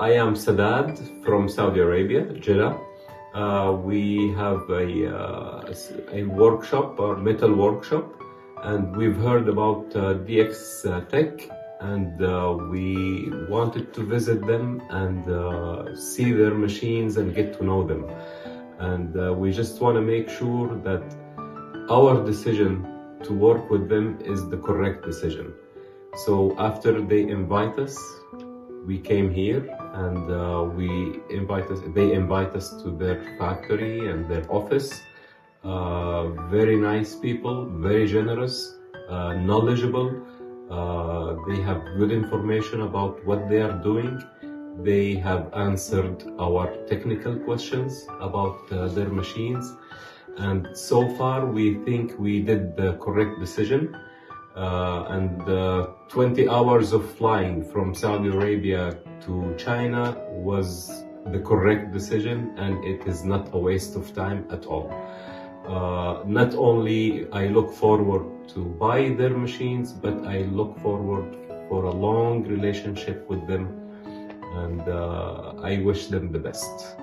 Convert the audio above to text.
I am Sadad from Saudi Arabia, Jeddah. We have a workshop, or metal workshop, and we've heard about DX Tech, and we wanted to visit them and see their machines and get to know them. And we just want to make sure that our decision to work with them is the correct decision. So after they invite us, we came here and they invite us to their factory and their office. Very nice people, very generous, knowledgeable. They have good information about what they are doing. They have answered our technical questions about their machines. And so far, we think we did the correct decision. And 20 hours of flying from Saudi Arabia to China was the correct decision, and it is not a waste of time at all. Not only I look forward to buy their machines, but I look forward for a long relationship with them, and I wish them the best.